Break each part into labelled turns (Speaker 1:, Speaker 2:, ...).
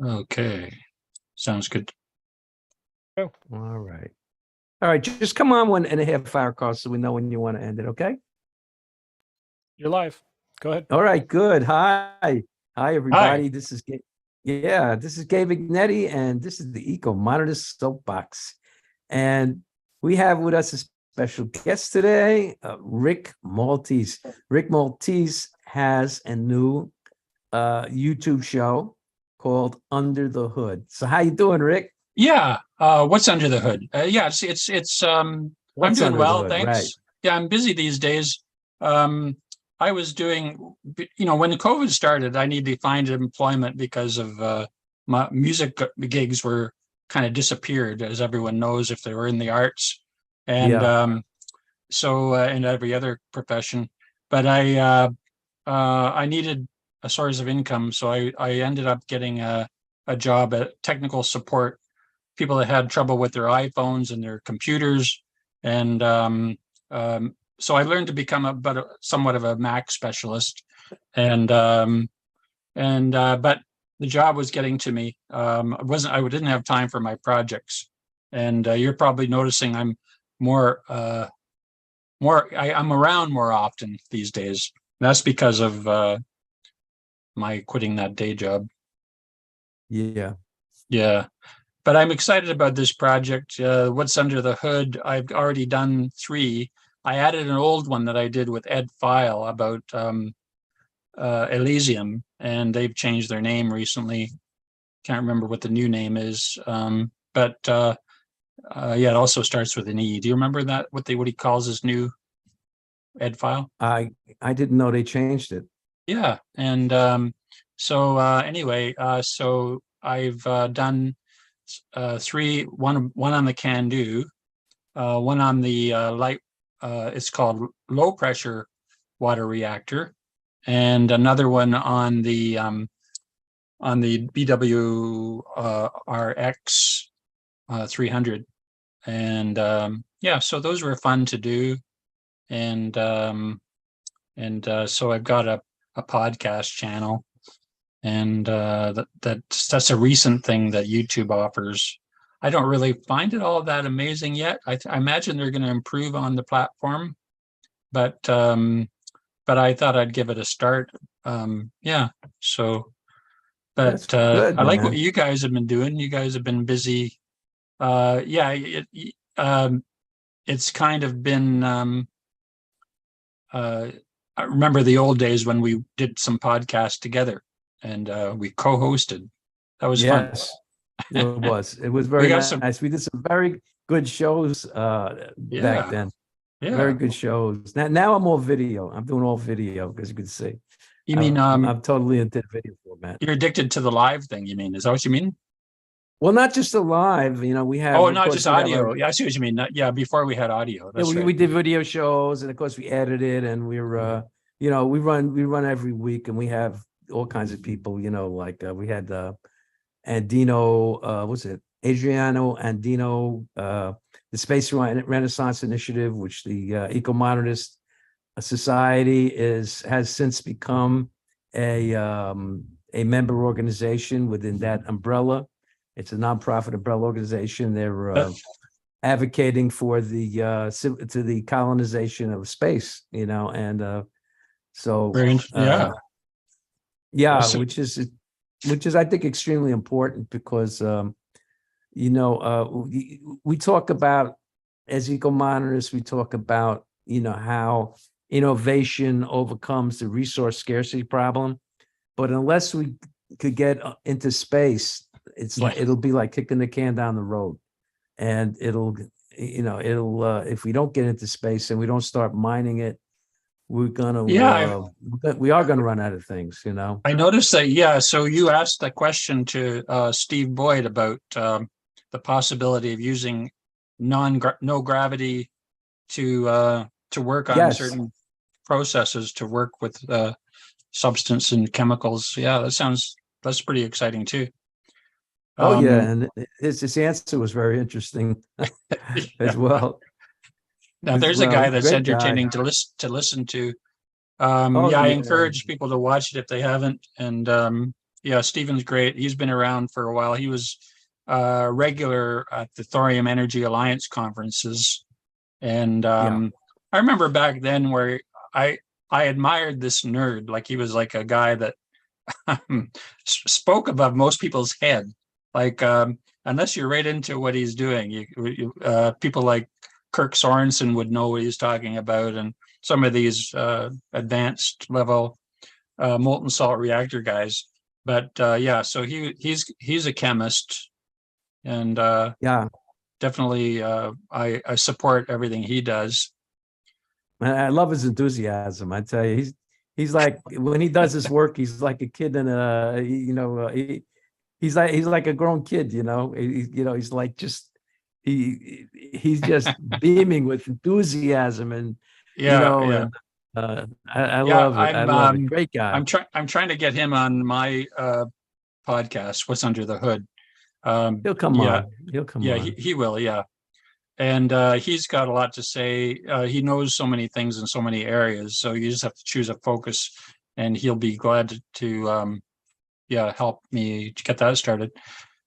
Speaker 1: Okay, sounds good.
Speaker 2: All right. All right. Just come on 1.5 hour call so we know when you want to end it. Okay.
Speaker 3: You're live. Go ahead.
Speaker 2: All right. Good. Hi, everybody.
Speaker 1: Hi.
Speaker 2: This is Gabe Ignetti, and this is the Ecomodernist Soapbox. And we have with us a special guest today, Rick Maltese. Rick Maltese has a new YouTube show called Under the Hood. So how you doing, Rick?
Speaker 1: Yeah. What's under the hood? Yeah, it's I'm
Speaker 2: What's
Speaker 1: doing
Speaker 2: under the
Speaker 1: well,
Speaker 2: hood?
Speaker 1: thanks.
Speaker 2: Right.
Speaker 1: Yeah, I'm busy these days. I was doing, when COVID started, I needed to find employment because of my music gigs were kind of disappeared, as everyone knows, if they were in the arts, and
Speaker 2: Yeah.
Speaker 1: so and every other profession. But I needed a source of income, so I ended up getting a job at technical support, people that had trouble with their iPhones and their computers, and so I learned to become somewhat of a Mac specialist, and but the job was getting to me. I didn't have time for my projects, and you're probably noticing I'm more I'm around more often these days. That's because of my quitting that day job.
Speaker 2: Yeah.
Speaker 1: Yeah. But I'm excited about this project. What's under the hood? I've already done 3. I added an old one that I did with Ed File about Elysium, and they've changed their name recently. Can't remember what the new name is. But yeah, it also starts with an E. Do you remember that? What he calls his new Ed File?
Speaker 2: I didn't know they changed it.
Speaker 1: Yeah, and so anyway, so I've done 3, one on the can-do, one on the light, it's called low pressure water reactor, and another one on the BWRX 300, and yeah, so those were fun to do, and so I've got a podcast channel, and that's a recent thing that YouTube offers. I don't really find it all that amazing yet. I imagine they're going to improve on the platform, but I thought I'd give it a start. Yeah. So, but
Speaker 2: good,
Speaker 1: I like
Speaker 2: man.
Speaker 1: what you guys have been doing. You guys have been busy. Yeah. It's kind of been. I remember the old days when we did some podcasts together, and we co-hosted. That was fun.
Speaker 2: Yes, it was. It was very nice. We did some very good shows back then.
Speaker 1: Yeah.
Speaker 2: Very good shows. Now I'm all video. I'm doing all video, as you can see.
Speaker 1: You mean
Speaker 2: I'm totally into the video format.
Speaker 1: You're addicted to the live thing, you mean? Is that what you mean?
Speaker 2: Well, not just the live, we have.
Speaker 1: Oh, not just audio. Yeah, I see what you mean. Yeah, before we had audio. That's right.
Speaker 2: We did video shows, and of course we edited, and we're we run every week, and we have all kinds of people, like we had Andino, what's it? Adriano Andino, the Space Renaissance Initiative, which the Ecomodernist Society has since become a member organization within that umbrella. It's a nonprofit umbrella organization. They're advocating for the colonization of space, and so yeah, which is I think extremely important because we talk about, as eco-modernists, we talk about how innovation overcomes the resource scarcity problem, but unless we could get into space, it'll be like kicking the can down the road, and it'll if we don't get into space and we don't start mining it, we are gonna run out of things.
Speaker 1: I noticed that. Yeah, so you asked that question to Steve Boyd about the possibility of using no gravity to work on certain processes, to work with substance and chemicals. Yeah, that's pretty exciting too.
Speaker 2: Oh yeah, and his answer was very interesting as well.
Speaker 1: Now there's a guy that's entertaining to listen to. I encourage people to watch it if they haven't, and Yeah, Stephen's great. He's been around for a while. He was regular at the Thorium Energy Alliance conferences. And
Speaker 2: Yeah.
Speaker 1: I remember back then where I I admired this nerd. Like he was like a guy that spoke above most people's head. Like unless you're right into what he's doing, people like Kirk Sorensen would know what he's talking about, and some of these advanced level molten salt reactor guys. But yeah, so he's a chemist, and
Speaker 2: Yeah.
Speaker 1: definitely I support everything he does.
Speaker 2: And I love his enthusiasm. I tell you, he's like when he does his work, he's like a kid in a he's like a grown kid. He's like just he's just beaming with enthusiasm and
Speaker 1: Yeah, yeah,
Speaker 2: and I
Speaker 1: yeah.
Speaker 2: love it. I love it. Great guy.
Speaker 1: I'm trying to get him on my podcast. What's under the hood?
Speaker 2: He'll come
Speaker 1: Yeah,
Speaker 2: on. He'll come
Speaker 1: yeah.
Speaker 2: on.
Speaker 1: He will. Yeah, and he's got a lot to say. He knows so many things in so many areas. So you just have to choose a focus, and he'll be glad to yeah, help me to get that started.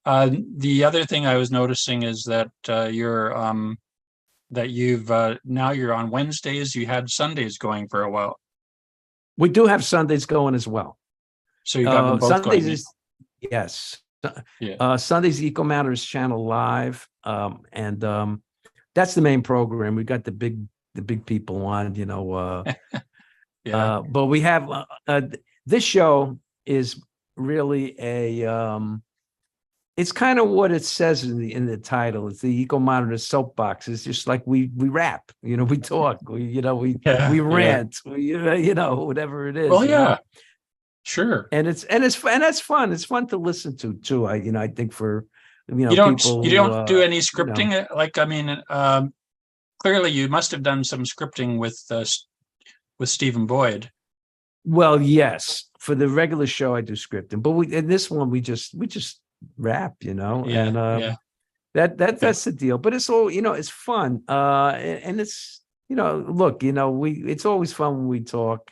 Speaker 1: The other thing I was noticing is that you've now you're on Wednesdays. You had Sundays going for a while,
Speaker 2: We do have Sundays going as well.
Speaker 1: so you got them both
Speaker 2: Sundays
Speaker 1: going.
Speaker 2: is yes.
Speaker 1: Yeah,
Speaker 2: Sundays Ecomodernist channel live. And that's the main program. We got the big people on,
Speaker 1: yeah,
Speaker 2: but we have this show is really it's kind of what it says in the title. It's the Ecomodernist Soapbox. It's just like we rap, we talk, we
Speaker 1: yeah,
Speaker 2: rant, whatever it is.
Speaker 1: Well, yeah, sure.
Speaker 2: And that's fun. It's fun to listen to too. I think for
Speaker 1: You
Speaker 2: people who
Speaker 1: don't do any
Speaker 2: you know.
Speaker 1: scripting? Like, I mean, clearly you must have done some scripting with Stephen Boyd.
Speaker 2: Well, yes, for the regular show I do scripting, but in this one we just rap,
Speaker 1: Yeah,
Speaker 2: and
Speaker 1: yeah,
Speaker 2: that's the deal. But it's all it's fun, and it's look, it's always fun when we talk.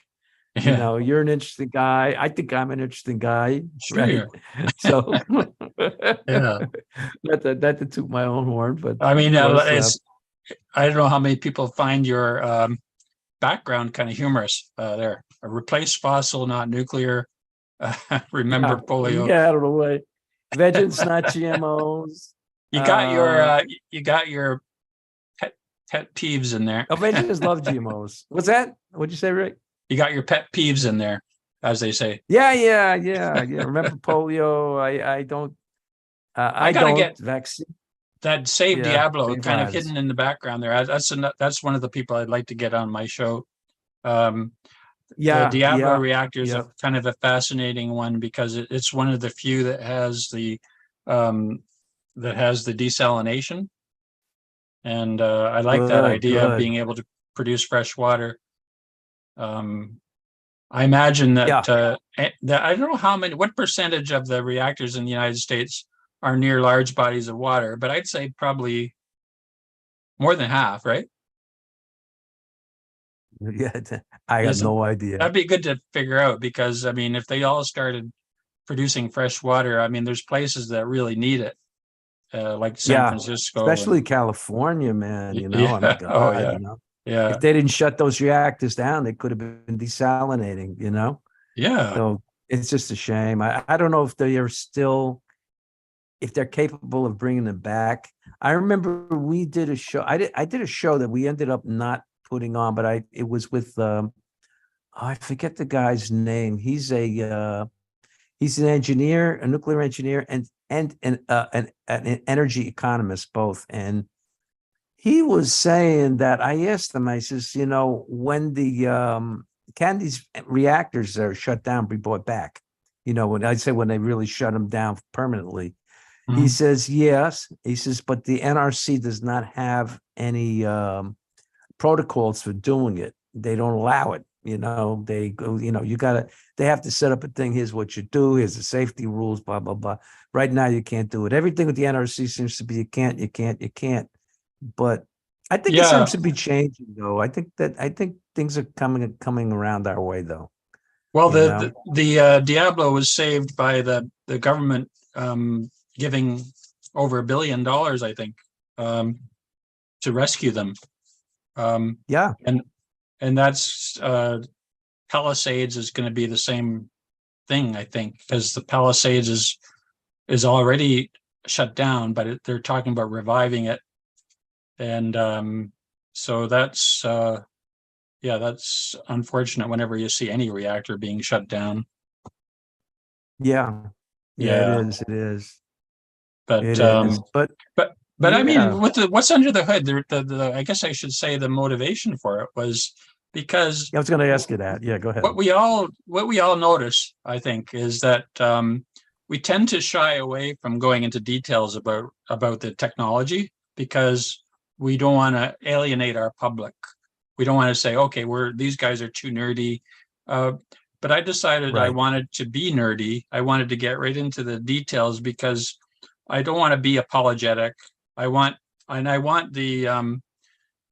Speaker 1: yeah.
Speaker 2: You're an interesting guy. I think I'm an interesting guy, right?
Speaker 1: Sure.
Speaker 2: So,
Speaker 1: Yeah.
Speaker 2: not to toot my own horn, but
Speaker 1: I mean,
Speaker 2: of course,
Speaker 1: I don't know how many people find your background kind of humorous there. A replace fossil, not nuclear. Remember polio.
Speaker 2: yeah, out of the way. Vengeance, not GMOs.
Speaker 1: You got your pet peeves in there.
Speaker 2: Vengeance love GMOs. What's that? What'd you say, Rick?
Speaker 1: You got your pet peeves in there, as they say.
Speaker 2: Yeah. Remember polio? I don't. I
Speaker 1: gotta
Speaker 2: don't
Speaker 1: get
Speaker 2: vaccine.
Speaker 1: that Save
Speaker 2: Yeah,
Speaker 1: Diablo
Speaker 2: same
Speaker 1: kind of
Speaker 2: vibes.
Speaker 1: hidden in the background there. That's one of the people I'd like to get on my show. The Diablo reactor is
Speaker 2: yeah.
Speaker 1: kind of a fascinating one because it's one of the few that has the desalination, and I like that idea of
Speaker 2: Good.
Speaker 1: being able to produce fresh water. I imagine that that I don't know what percentage of the reactors in the United States are near large bodies of water, but I'd say probably more than half, right?
Speaker 2: Yeah, I have no idea.
Speaker 1: That'd be good to figure out because I mean, if they all started producing fresh water, I mean, there's places that really need it, like San Francisco,
Speaker 2: especially California, man. I mean,
Speaker 1: oh
Speaker 2: God,
Speaker 1: yeah, yeah,
Speaker 2: if they didn't shut those reactors down, they could have been desalinating.
Speaker 1: yeah.
Speaker 2: So it's just a shame. I don't know if they are still, if they're capable of bringing them back. I remember we did a show. I did a show that we ended up not putting on, but it was with I forget the guy's name. He's an engineer, a nuclear engineer, and an energy economist both. And he was saying that I asked him. I says, when can these reactors are shut down be brought back? When they really shut them down permanently. He says yes. He says, but the NRC does not have any protocols for doing it. They don't allow it. They go, they have to set up a thing. Here's what you do. Here's the safety rules, blah, blah, blah. Right now, you can't do it. Everything with the NRC seems to be, you can't. But I think it seems to be changing though. I think things are coming around our way though.
Speaker 1: Well,
Speaker 2: you know?
Speaker 1: the Diablo was saved by the government giving over $1 billion, I think, to rescue them.
Speaker 2: Yeah,
Speaker 1: And that's Palisades is going to be the same thing, I think, because the Palisades is already shut down, but they're talking about reviving it. And so that's yeah, that's unfortunate whenever you see any reactor being shut down.
Speaker 2: yeah, yeah, it
Speaker 1: Yeah,
Speaker 2: is. It is.
Speaker 1: but
Speaker 2: It is.
Speaker 1: but I mean,
Speaker 2: Yeah,
Speaker 1: with what's under the hood, the I guess I should say the motivation for it was because
Speaker 2: I was going to ask you that. Yeah, go ahead.
Speaker 1: what we all notice, I think, is that we tend to shy away from going into details about the technology because we don't want to alienate our public. We don't want to say, okay, these guys are too nerdy. Uh, but I decided I
Speaker 2: Right.
Speaker 1: wanted to be nerdy. I wanted to get right into the details because I don't want to be apologetic. I want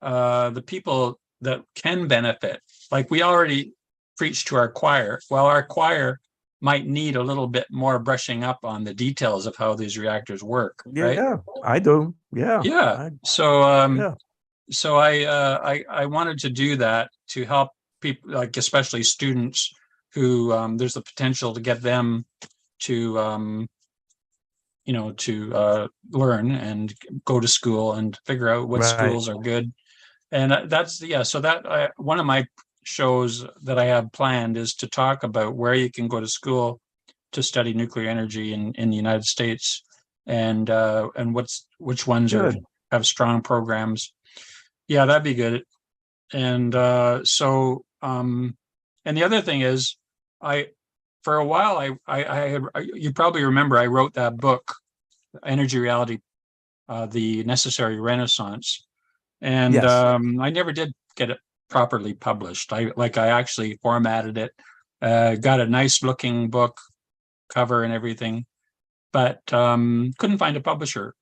Speaker 1: the people that can benefit. Like we already preach to our choir. Well, our choir might need a little bit more brushing up on the details of how these reactors work, right?
Speaker 2: Yeah, I do. Yeah.
Speaker 1: Yeah.
Speaker 2: Yeah.
Speaker 1: So I wanted to do that to help people, like especially students who there's the potential to get them to learn and go to school and figure out what
Speaker 2: Right.
Speaker 1: schools are good. And that's yeah. So that one of my shows that I have planned is to talk about where you can go to school to study nuclear energy in the United States, and which ones
Speaker 2: Good.
Speaker 1: have strong programs. Yeah, that'd be good. And the other thing is, I for a while you probably remember I wrote that book, Energy Reality, the Necessary Renaissance. And
Speaker 2: Yes.
Speaker 1: I never did get it properly published. I actually formatted it, got a nice looking book cover and everything, but couldn't find a publisher.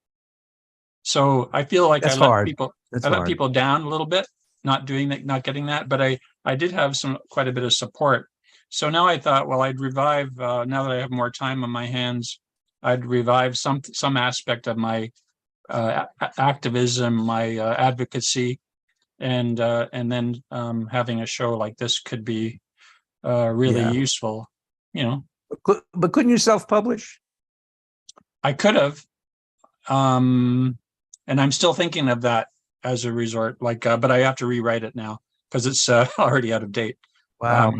Speaker 1: So I feel like
Speaker 2: That's hard.
Speaker 1: I
Speaker 2: That's
Speaker 1: let
Speaker 2: hard.
Speaker 1: people down a little bit, not doing that, not getting that. But I did have quite a bit of support. So now I thought, well, I'd revive now that I have more time on my hands. I'd revive some aspect of my activism, my advocacy, and then having a show like this could be really
Speaker 2: Yeah.
Speaker 1: useful. You know,
Speaker 2: But couldn't you self-publish?
Speaker 1: I could have, and I'm still thinking of that as a resort. But I have to rewrite it now because it's already out of date.
Speaker 2: Wow.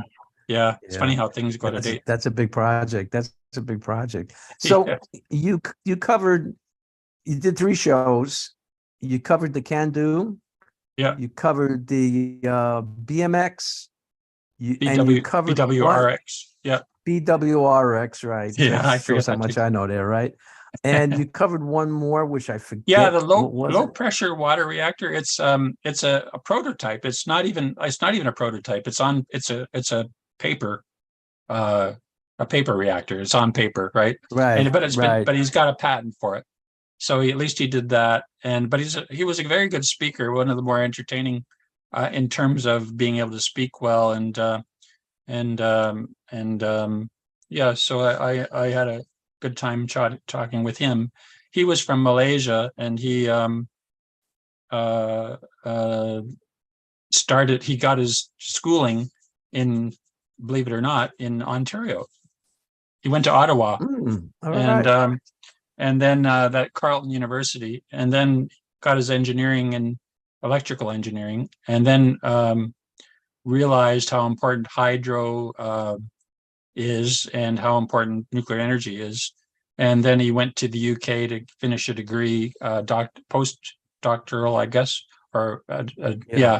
Speaker 1: Yeah, it's funny
Speaker 2: Yeah.
Speaker 1: how things go out of date.
Speaker 2: That's a big project. That's a big project. So
Speaker 1: Yeah.
Speaker 2: you did 3 shows. You covered the Can Do.
Speaker 1: Yeah,
Speaker 2: You covered the BMX. And you covered what?
Speaker 1: BWRX. Yeah,
Speaker 2: BWRX, right?
Speaker 1: yeah, I
Speaker 2: That
Speaker 1: forget
Speaker 2: shows how
Speaker 1: that too.
Speaker 2: much I know there, right? And you covered one more, which I
Speaker 1: Yeah,
Speaker 2: forget.
Speaker 1: the
Speaker 2: What was
Speaker 1: low
Speaker 2: it?
Speaker 1: pressure water reactor. It's a prototype. It's not even a prototype. It's a paper uh a paper reactor. It's on paper, right?
Speaker 2: Right, right.
Speaker 1: But he's got a patent for it. So at least he did that. But he was a very good speaker, one of the more entertaining in terms of being able to speak well and yeah. So I had a good time talking with him. He was from Malaysia, and he uh, uh, he got his schooling in, believe it or not, in Ontario. He went to Ottawa,
Speaker 2: All
Speaker 1: and
Speaker 2: right.
Speaker 1: and then that Carleton University, and then got his engineering in electrical engineering, and then realized how important hydro is and how important nuclear energy is. And then he went to the UK to finish a degree, postdoctoral, I guess, or yeah.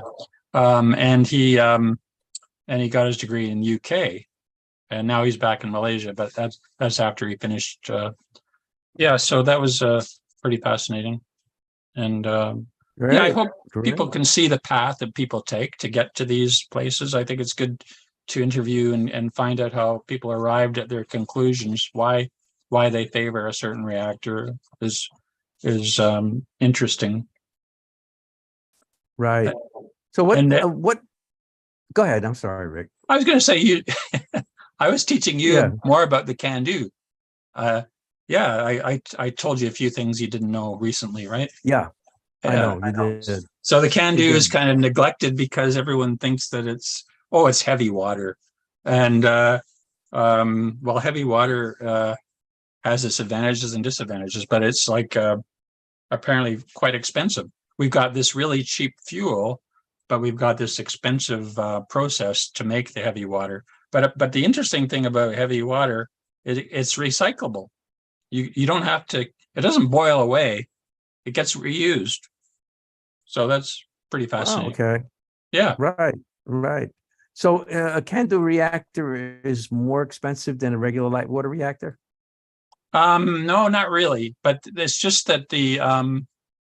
Speaker 1: And he got his degree in UK, and now he's back in Malaysia. But that's after he finished. Yeah, so that was pretty fascinating, and yeah, I
Speaker 2: Great.
Speaker 1: hope people
Speaker 2: Great.
Speaker 1: can see the path that people take to get to these places. I think it's good to interview and find out how people arrived at their conclusions, why they favor a certain reactor is interesting.
Speaker 2: Right. So
Speaker 1: And
Speaker 2: what, go ahead. I'm sorry, Rick.
Speaker 1: I was going to say I was teaching you
Speaker 2: Yeah.
Speaker 1: more about the can-do. Yeah, I told you a few things you didn't know recently, right?
Speaker 2: Yeah, I
Speaker 1: Yeah.
Speaker 2: know you did.
Speaker 1: So the can-do
Speaker 2: You
Speaker 1: is
Speaker 2: did.
Speaker 1: kind of neglected because everyone thinks that it's heavy water. And well, heavy water has its advantages and disadvantages, but it's like apparently quite expensive. We've got this really cheap fuel, but we've got this expensive process to make the heavy water. But the interesting thing about heavy water is it's recyclable. You don't have to. It doesn't boil away. It gets reused. So that's pretty
Speaker 2: Wow.
Speaker 1: fascinating.
Speaker 2: Okay.
Speaker 1: Yeah.
Speaker 2: Right. Right. So a Candu reactor is more expensive than a regular light water reactor?
Speaker 1: No, not really. But it's just that the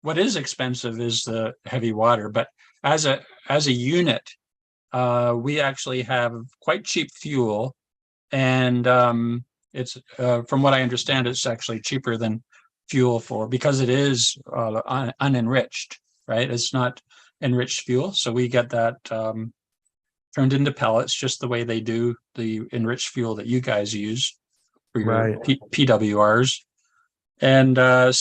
Speaker 1: what is expensive is the heavy water. But as a unit, we actually have quite cheap fuel, and it's from what I understand, it's actually cheaper than fuel because it is unenriched, right? It's not enriched fuel, so we get that turned into pellets, just the way they do the enriched fuel that you guys use for your
Speaker 2: Right.
Speaker 1: PWRs. And but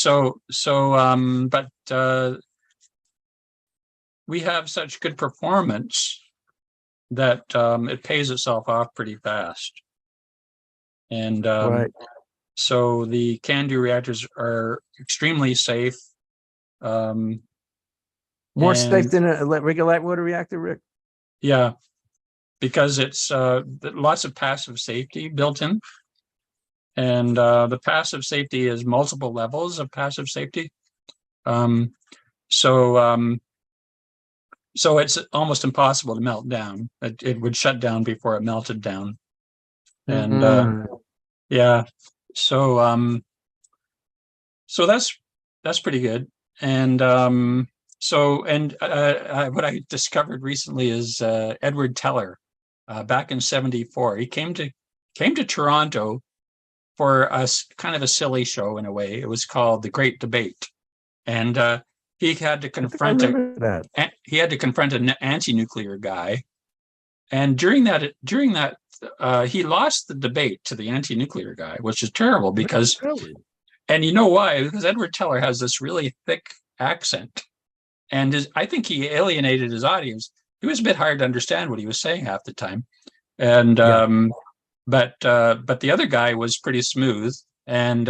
Speaker 1: we have such good performance that it pays itself off pretty fast. And
Speaker 2: Right.
Speaker 1: so the can-do reactors are extremely safe.
Speaker 2: More
Speaker 1: And
Speaker 2: safe than a regular light water reactor, Rick?
Speaker 1: yeah, because it's lots of passive safety built in. And the passive safety is multiple levels of passive safety. Um, so so it's almost impossible to melt down. It would shut down before it melted down. And yeah, so so that's pretty good. And what I discovered recently is Edward Teller back in '74. He came to Toronto for a kind of a silly show in a way. It was called The Great Debate, and he had to
Speaker 2: I think I
Speaker 1: confront
Speaker 2: remember that.
Speaker 1: an anti-nuclear guy, and during that he lost the debate to the anti-nuclear guy, which is terrible because,
Speaker 2: Really?
Speaker 1: and you know why? Because Edward Teller has this really thick accent, and I think he alienated his audience. It was a bit hard to understand what he was saying half the time, and
Speaker 2: Yeah.
Speaker 1: but the other guy was pretty smooth, and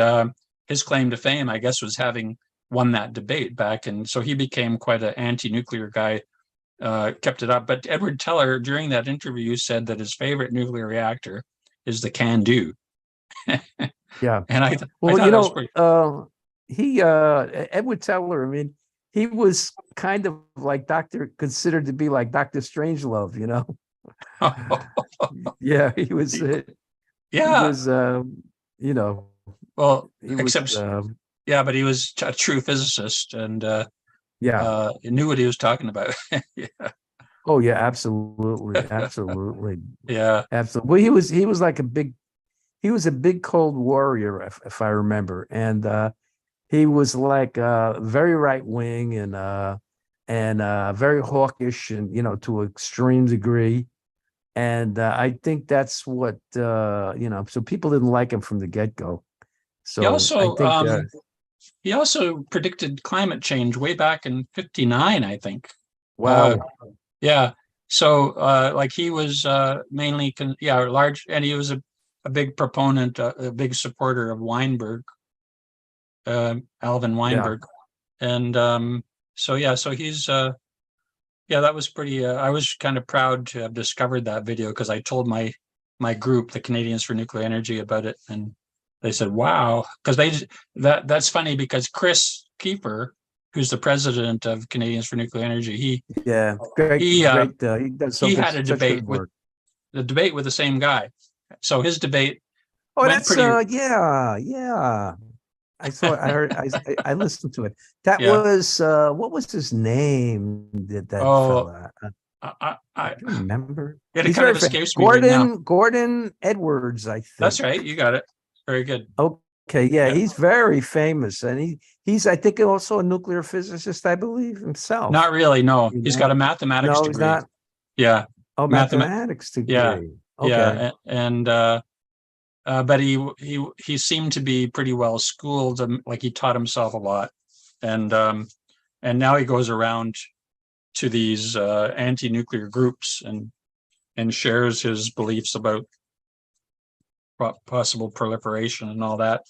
Speaker 1: his claim to fame, I guess, was having won that debate back, and so he became quite an anti-nuclear guy. Kept it up, but Edward Teller during that interview said that his favorite nuclear reactor is the can-do.
Speaker 2: Yeah.
Speaker 1: And I
Speaker 2: Well,
Speaker 1: thought that was pretty.
Speaker 2: Edward Teller, I mean, he was kind of like considered to be like Dr. Strangelove, you know? Yeah, he was,
Speaker 1: Yeah,
Speaker 2: you know,
Speaker 1: well,
Speaker 2: he
Speaker 1: except
Speaker 2: was,
Speaker 1: yeah, but he was a true physicist, and
Speaker 2: yeah.
Speaker 1: he knew what he was talking about. Yeah,
Speaker 2: Oh yeah, absolutely. Absolutely.
Speaker 1: yeah,
Speaker 2: Absolutely. Well, he was a big cold warrior, if I remember. And he was like very right wing and very hawkish and to an extreme degree. And I think that's what so people didn't like him from the get-go.
Speaker 1: he
Speaker 2: So I
Speaker 1: also
Speaker 2: think
Speaker 1: he also predicted climate change way back in '59, I think.
Speaker 2: wow.
Speaker 1: Yeah. So, like he was mainly, large, and he was a big proponent, a big supporter of Weinberg, Alvin
Speaker 2: Yeah.
Speaker 1: Weinberg, and so yeah, so he's yeah, that was pretty. I was kind of proud to have discovered that video because I told my group, the Canadians for Nuclear Energy, about it, and they said, "Wow," because that's funny because Chris Kiefer, who's the president of Canadians for Nuclear Energy,
Speaker 2: Yeah. Great,
Speaker 1: he
Speaker 2: great. He does
Speaker 1: he had a
Speaker 2: such
Speaker 1: debate
Speaker 2: good work.
Speaker 1: with the same guy. So his debate
Speaker 2: Oh,
Speaker 1: went
Speaker 2: that's
Speaker 1: pretty.
Speaker 2: yeah. I heard I listened to it. That
Speaker 1: Yeah.
Speaker 2: was what was his name? That
Speaker 1: Oh,
Speaker 2: fella?
Speaker 1: I
Speaker 2: Do you remember?
Speaker 1: it
Speaker 2: He's
Speaker 1: kind of
Speaker 2: very
Speaker 1: escapes me right now.
Speaker 2: Gordon Edwards, I
Speaker 1: That's
Speaker 2: think.
Speaker 1: right. You got it. Very good.
Speaker 2: Okay, yeah,
Speaker 1: Yeah.
Speaker 2: he's very famous, and he's I think also a nuclear physicist, I believe himself.
Speaker 1: Not really. No, he's got a mathematics
Speaker 2: No, he's
Speaker 1: degree.
Speaker 2: not.
Speaker 1: Yeah.
Speaker 2: Oh,
Speaker 1: Mathemat.
Speaker 2: mathematics
Speaker 1: Yeah.
Speaker 2: degree. Okay.
Speaker 1: and but he seemed to be pretty well schooled, like he taught himself a lot, and now he goes around to these anti-nuclear groups and shares his beliefs about possible proliferation and all that.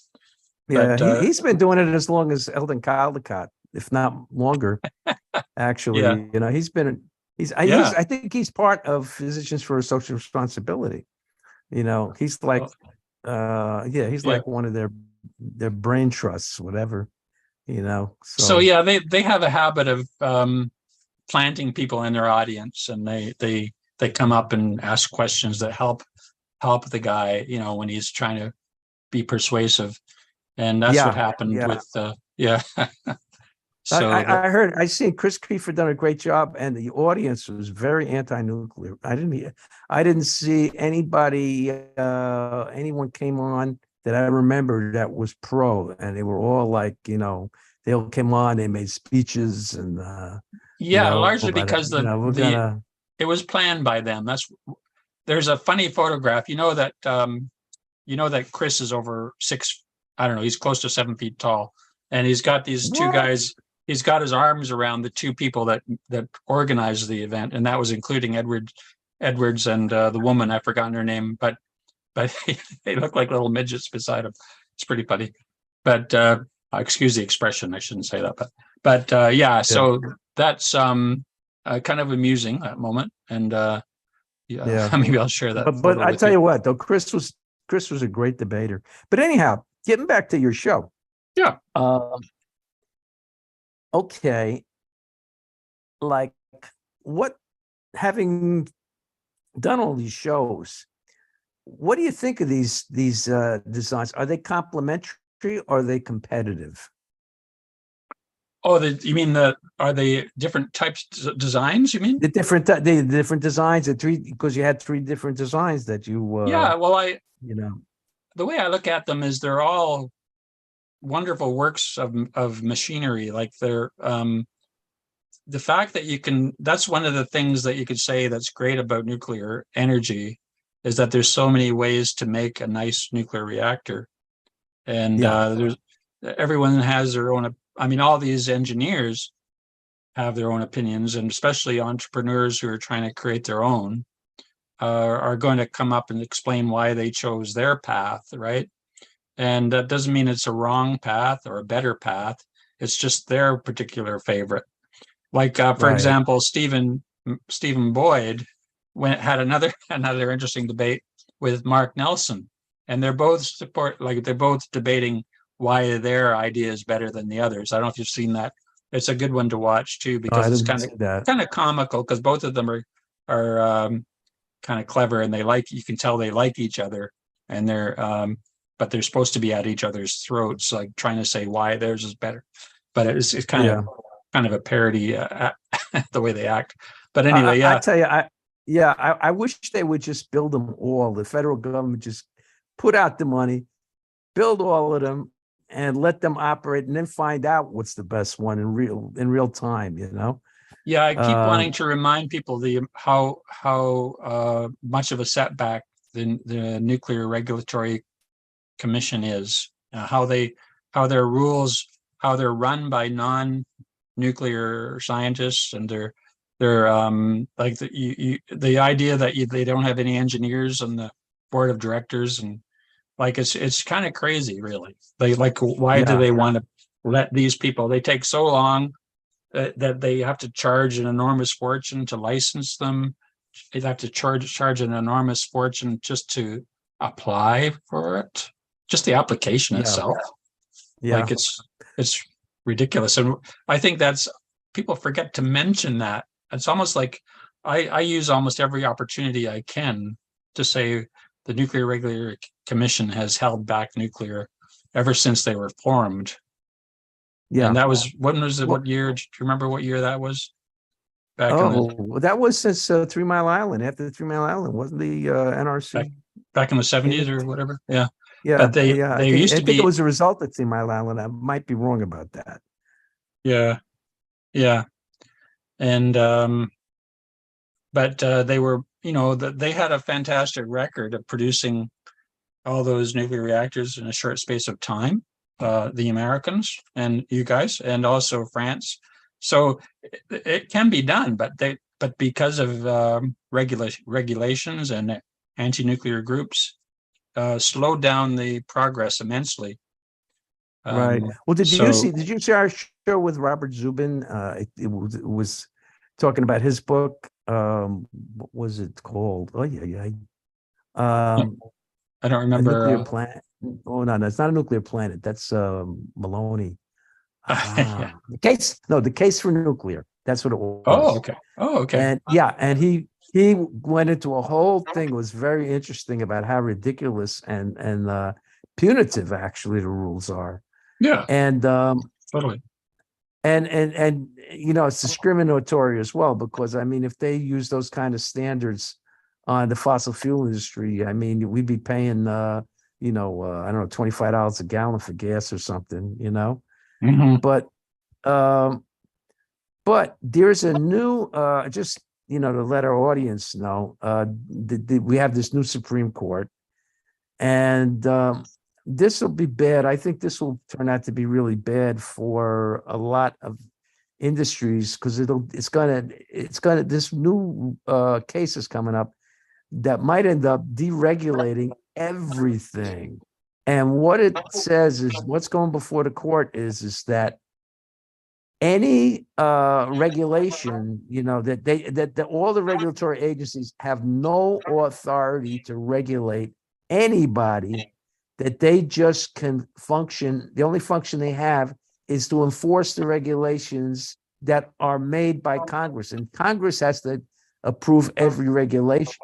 Speaker 2: Yeah,
Speaker 1: But
Speaker 2: he's been doing it as long as Eldon Caldecott, if not longer.
Speaker 1: yeah,
Speaker 2: Actually, he's
Speaker 1: yeah,
Speaker 2: I think he's part of Physicians for Social Responsibility. He's like he's
Speaker 1: yeah.
Speaker 2: like one of their brain trusts, whatever.
Speaker 1: So
Speaker 2: So
Speaker 1: yeah, they have a habit of planting people in their audience, and they come up and ask questions that help the guy, when he's trying to be persuasive, and that's what
Speaker 2: yeah,
Speaker 1: happened
Speaker 2: yeah.
Speaker 1: with yeah. So
Speaker 2: I heard I seen Chris Kiefer done a great job, and the audience was very anti-nuclear. I didn't see anyone came on that I remember that was pro, and they were all like, they all came on, they made speeches, and
Speaker 1: yeah, largely
Speaker 2: but
Speaker 1: because
Speaker 2: we're gonna.
Speaker 1: it was planned by them. There's a funny photograph. You know that Chris is over six. I don't know. He's close to 7 feet tall, and he's got these two
Speaker 2: What?
Speaker 1: guys. He's got his arms around the two people that organized the event, and that was including Edwards and the woman. I've forgotten her name, but they look like little midgets beside him. It's pretty funny. But excuse the expression. I shouldn't say that, but yeah. So that's kind of amusing, that moment, and yeah,
Speaker 2: Yeah.
Speaker 1: maybe I'll share that
Speaker 2: But
Speaker 1: photo
Speaker 2: I
Speaker 1: with
Speaker 2: tell
Speaker 1: you.
Speaker 2: you what, though, Chris was a great debater. But anyhow, getting back to your show.
Speaker 1: Yeah.
Speaker 2: Okay. Like, what, having done all these shows, what do you think of these designs? Are they complementary or are they competitive?
Speaker 1: Oh, you mean are they different types of designs, you mean?
Speaker 2: The different designs, because you had three different designs that
Speaker 1: Yeah, well,
Speaker 2: you know.
Speaker 1: the way I look at them is they're all wonderful works of machinery. Like the fact that that's one of the things that you could say that's great about nuclear energy, is that there's so many ways to make a nice nuclear reactor. And everyone has their own, all these engineers have their own opinions, and especially entrepreneurs who are trying to create their own are going to come up and explain why they chose their path, right? And that doesn't mean it's a wrong path or a better path. It's just their particular favorite. Like, for
Speaker 2: Right.
Speaker 1: example, Stephen Boyd had another interesting debate with Mark Nelson, and they're both debating why their idea is better than the others. I don't know if you've seen that. It's a good one to watch too, because
Speaker 2: I
Speaker 1: it's
Speaker 2: didn't see that.
Speaker 1: kind of comical, because both of them are kind of clever, and you can tell they like each other, and but they're supposed to be at each other's throats, like trying to say why theirs is better. But it's kind of a parody the way they act. But anyway,
Speaker 2: I
Speaker 1: yeah.
Speaker 2: tell you, I wish they would just build them all. The federal government just put out the money, build all of them, and let them operate, and then find out what's the best one in real time.
Speaker 1: Yeah, I keep wanting to remind people how much of a setback the Nuclear Regulatory Commission is, how their rules, how they're run by non-nuclear scientists, and they're like the idea that they don't have any engineers on the board of directors, and like it's kind of crazy, really. Why do they want to let these people? They take so long that they have to charge an enormous fortune to license them. They have to charge an enormous fortune just to apply for it. Just the application itself.
Speaker 2: Yeah.
Speaker 1: Like it's ridiculous. And I think people forget to mention that. It's almost like I use almost every opportunity I can to say the Nuclear Regulatory Commission has held back nuclear ever since they were formed.
Speaker 2: Yeah.
Speaker 1: And that was, when was it? What year? Do you remember what year that was?
Speaker 2: That was since 3 Mile Island. After 3 Mile Island, wasn't the NRC
Speaker 1: back in the 70s or whatever? Yeah.
Speaker 2: Yeah,
Speaker 1: but they used to be.
Speaker 2: I think it was a result of 3 Mile Island. I might be wrong about that.
Speaker 1: Yeah, and but they were that they had a fantastic record of producing all those nuclear reactors in a short space of time, the Americans and you guys, and also France. So it can be done, but because of regulations and anti-nuclear groups, slowed down the progress immensely.
Speaker 2: Right. Well, did
Speaker 1: so
Speaker 2: you see our show with Robert Zubin? It was talking about his book. What was it called? Oh yeah.
Speaker 1: I don't
Speaker 2: A
Speaker 1: remember.
Speaker 2: nuclear planet. Oh no, it's not a nuclear planet. That's Maloney.
Speaker 1: Yeah.
Speaker 2: The case for nuclear. That's what it was.
Speaker 1: Oh, okay. Oh, okay.
Speaker 2: And yeah, and he went into a whole thing. It was very interesting about how ridiculous and punitive actually the rules are.
Speaker 1: Yeah,
Speaker 2: And
Speaker 1: totally.
Speaker 2: and it's discriminatory as well, because I mean, if they use those kind of standards on the fossil fuel industry, I mean, we'd be paying I don't know, $25 a gallon for gas or something,
Speaker 1: Mhm.
Speaker 2: But there's a new just to let our audience know, we have this new Supreme Court, and this will be bad. I think this will turn out to be really bad for a lot of industries, because it's gonna this new case is coming up that might end up deregulating everything. And what it says is, what's going before the court is that any regulation, that all the regulatory agencies have no authority to regulate anybody, that they just can function. The only function they have is to enforce the regulations that are made by Congress, and Congress has to approve every regulation.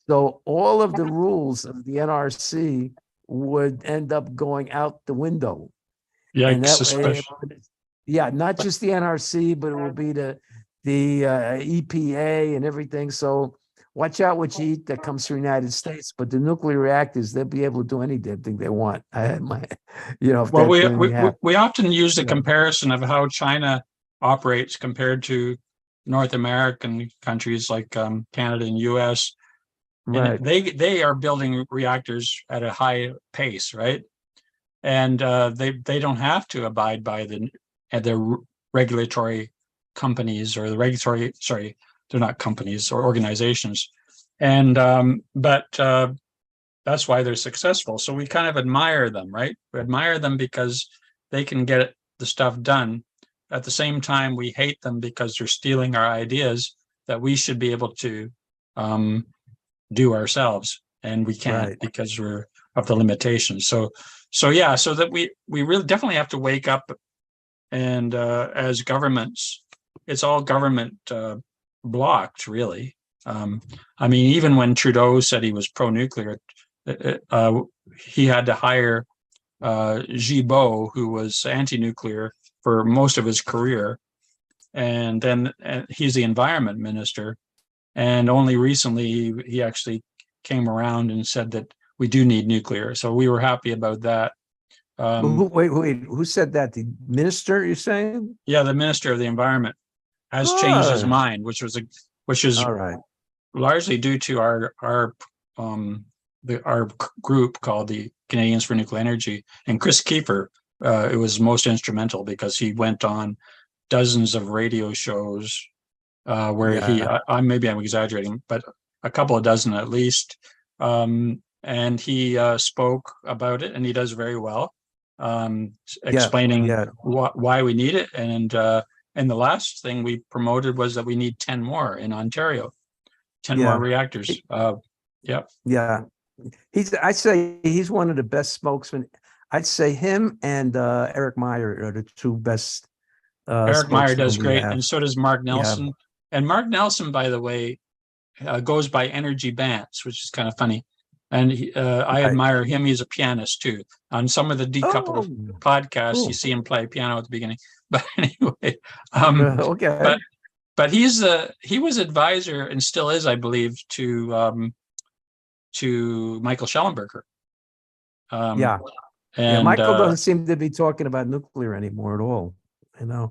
Speaker 2: So all of the rules of the NRC would end up going out the window. And
Speaker 1: Yikes,
Speaker 2: that way, yeah, not just the NRC, but it will be the EPA and everything. So watch out what you eat that comes from the United States. But the nuclear reactors, they'll be able to do any damn thing they want. If
Speaker 1: well,
Speaker 2: that thing
Speaker 1: we often use the
Speaker 2: Yeah.
Speaker 1: comparison of how China operates compared to North American countries like Canada and US.
Speaker 2: Right.
Speaker 1: And they are building reactors at a high pace, right? And they don't have to abide by the regulatory companies, or the regulatory, sorry, they're not companies or organizations. And but that's why they're successful. So we kind of admire them, right? We admire them because they can get the stuff done. At the same time, we hate them because they're stealing our ideas that we should be able to do ourselves, and we can't,
Speaker 2: Right.
Speaker 1: because we're of the limitations. So that we really definitely have to wake up, and as governments, it's all government blocked, really. I mean, even when Trudeau said he was pro-nuclear, he had to hire Gibault, who was anti-nuclear for most of his career, and then he's the environment minister. And only recently he actually came around and said that we do need nuclear. So we were happy about that.
Speaker 2: Wait, who said that? The minister, you're saying?
Speaker 1: Yeah, the Minister of the Environment has changed his mind, which is
Speaker 2: All right.
Speaker 1: largely due to our group called the Canadians for Nuclear Energy, and Chris Kiefer. It was most instrumental because he went on dozens of radio shows where maybe I'm exaggerating, but a couple of dozen at least. And he spoke about it, and he does very well, explaining why we need it. And the last thing we promoted was that we need 10 more in Ontario, 10 more reactors.
Speaker 2: Yeah. I'd say he's one of the best spokesmen. I'd say him and Eric Meyer are the two best.
Speaker 1: Eric Meyer does
Speaker 2: spokesmen we
Speaker 1: great,
Speaker 2: have.
Speaker 1: and so does Mark Nelson. And Mark Nelson, by the way, goes by Energy Bants, which is kind of funny. And I admire him. He's a pianist too. On some of the decoupled podcasts, you see him play piano at the beginning. But anyway,
Speaker 2: okay.
Speaker 1: But he was advisor, and still is, I believe, to Michael Schellenberger. And
Speaker 2: Michael doesn't seem to be talking about nuclear anymore at all.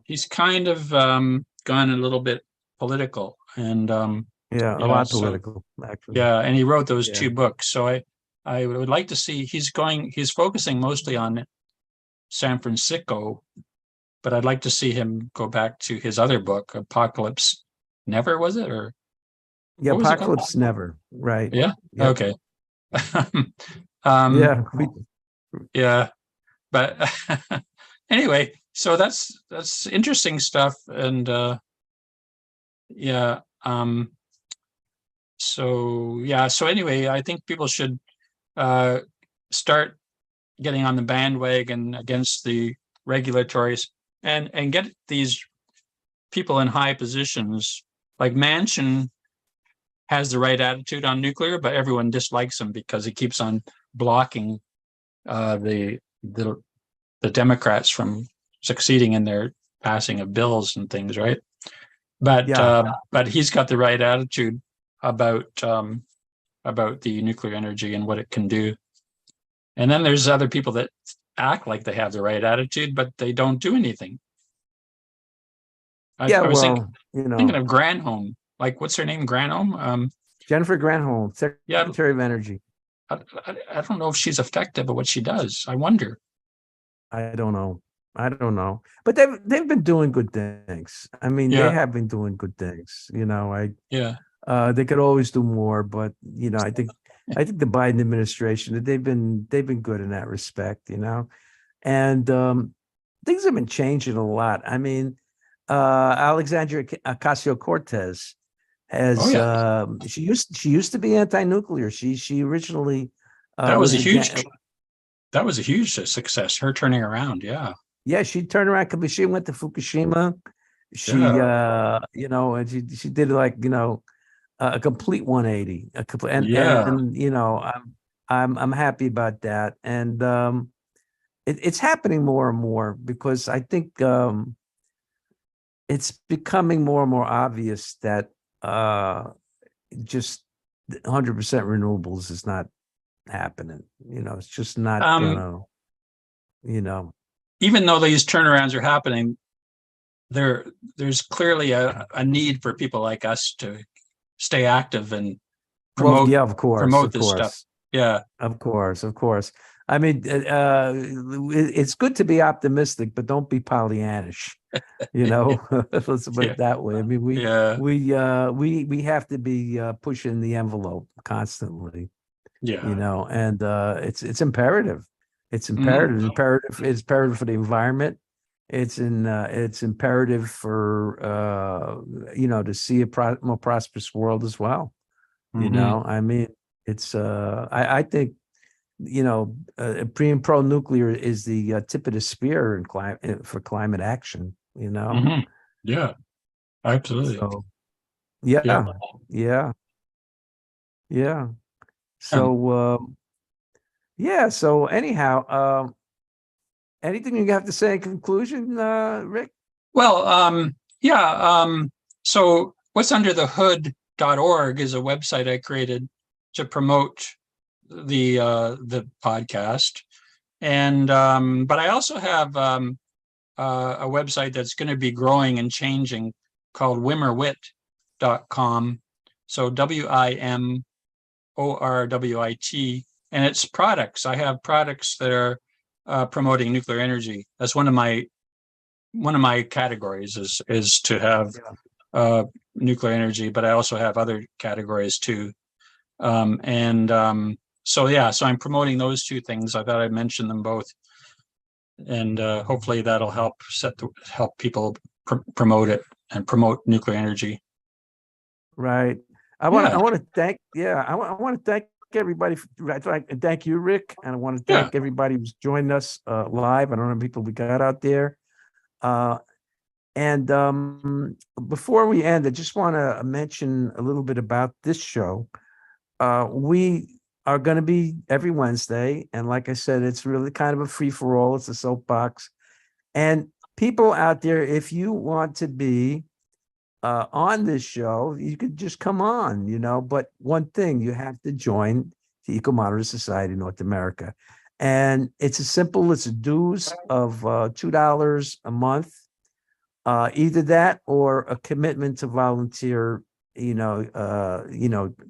Speaker 1: He's kind of gone a little bit political, and
Speaker 2: Yeah, a
Speaker 1: Yeah,
Speaker 2: lot
Speaker 1: so
Speaker 2: political, actually.
Speaker 1: yeah, and he wrote those
Speaker 2: Yeah.
Speaker 1: two books. So I would like to see he's focusing mostly on San Francisco, but I'd like to see him go back to his other book, Apocalypse Never, was it? Or
Speaker 2: Yeah,
Speaker 1: what was it called?
Speaker 2: Apocalypse Never. Right.
Speaker 1: Yeah.
Speaker 2: Yep.
Speaker 1: Okay. um,
Speaker 2: Yeah.
Speaker 1: yeah, but anyway, so that's interesting stuff, and yeah. So yeah. So anyway, I think people should uh, start getting on the bandwagon against the regulatories and get these people in high positions. Like Manchin has the right attitude on nuclear, but everyone dislikes him because he keeps on blocking the Democrats from succeeding in their passing of bills and things, right?
Speaker 2: Yeah.
Speaker 1: But he's got the right attitude about the nuclear energy and what it can do. And then there's other people that act like they have the right attitude, but they don't do anything.
Speaker 2: Yeah.
Speaker 1: I was
Speaker 2: Well,
Speaker 1: thinking of Granholm. Like, what's her name? Granholm?
Speaker 2: Jennifer Granholm,
Speaker 1: Yeah,
Speaker 2: Secretary of Energy.
Speaker 1: I don't know if she's effective at what she does. I wonder.
Speaker 2: I don't know. I don't know. But they've been doing good things. I mean, they
Speaker 1: Yeah,
Speaker 2: have been doing good things.
Speaker 1: yeah.
Speaker 2: They could always do more, but I think the Biden administration, they've been good in that respect, And things have been changing a lot. I mean, Alexandria Ocasio-Cortez
Speaker 1: Oh
Speaker 2: has
Speaker 1: yeah,
Speaker 2: she used to be anti-nuclear. She originally
Speaker 1: that was a
Speaker 2: was
Speaker 1: huge
Speaker 2: against.
Speaker 1: that was a huge success. Her turning around. Yeah,
Speaker 2: Yeah, she turned around because she went to Fukushima. She,
Speaker 1: yeah,
Speaker 2: and she did like a complete 180, a complete,
Speaker 1: yeah.
Speaker 2: and I'm happy about that, and it's happening more and more because I think it's becoming more and more obvious that just 100% renewables is not happening. It's just not
Speaker 1: Um,
Speaker 2: gonna. You know,
Speaker 1: Even though these turnarounds are happening, there's clearly a need for people like us to stay active and
Speaker 2: well,
Speaker 1: promote
Speaker 2: yeah, of course,
Speaker 1: promote
Speaker 2: of
Speaker 1: this stuff.
Speaker 2: course.
Speaker 1: Yeah,
Speaker 2: Of course, of course. I mean, it's good to be optimistic, but don't be Pollyannish. Let's put
Speaker 1: yeah,
Speaker 2: it that way. I mean,
Speaker 1: yeah,
Speaker 2: we have to be pushing the envelope constantly.
Speaker 1: yeah.
Speaker 2: And it's imperative. It's
Speaker 1: Mhm.
Speaker 2: imperative. It's imperative for the environment. It's imperative for to see a more prosperous world as well.
Speaker 1: Mhm.
Speaker 2: I mean, it's I think pre and pro nuclear is the tip of the spear in climate for climate action.
Speaker 1: Mhm. Yeah, absolutely.
Speaker 2: So
Speaker 1: Yeah.
Speaker 2: yeah, yeah, yeah.
Speaker 1: Um,
Speaker 2: So yeah. So anyhow, anything you have to say in conclusion, Rick?
Speaker 1: well, yeah. So what's under the hood.org is a website I created to promote the podcast. And but I also have a website that's going to be growing and changing called wimmerwit.com. So WIMORWIT, and it's products. I have products that are promoting nuclear energy. That's one of my categories is to have
Speaker 2: Yeah.
Speaker 1: nuclear energy, but I also have other categories too. And so yeah, so I'm promoting those two things. I thought I'd mention them both, and hopefully that'll help people promote it and promote nuclear energy.
Speaker 2: Right. I
Speaker 1: Yeah,
Speaker 2: want to thank. Yeah, I want to thank everybody. I'd like to thank you, Rick, and I want to
Speaker 1: yeah.
Speaker 2: thank everybody who's joined us live. I don't know how many people we got out there. Uh, and before we end, I just want to mention a little bit about this show. We are going to be every Wednesday, and like I said, it's really kind of a free for all. It's a soapbox, and people out there, if you want to be on this show, you could just come on, But one thing, you have to join the Ecomodernist Society North America. And it's as simple as a dues of $2 a month, either that or a commitment to volunteer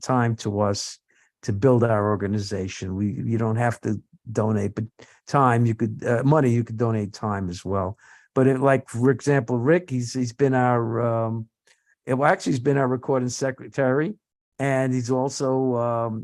Speaker 2: time to us to build our organization. You don't have to donate, but time you could money you could donate time as well. But like for example, Rick, he's been our he's been our recording secretary, and he's also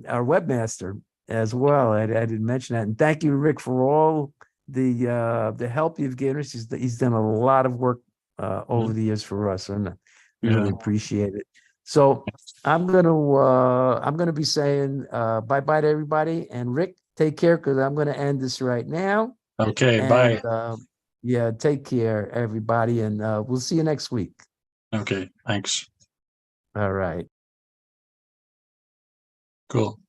Speaker 2: our webmaster as well. I didn't mention that, and thank you, Rick, for all the help you've given us. He's done a lot of work over the years for us, and really appreciate it. So I'm gonna be saying bye bye to everybody, and Rick, take care, because I'm gonna end this right now.
Speaker 1: Okay,
Speaker 2: And
Speaker 1: bye.
Speaker 2: yeah, take care, everybody, and we'll see you next week.
Speaker 1: Okay, thanks.
Speaker 2: All right.
Speaker 1: Cool.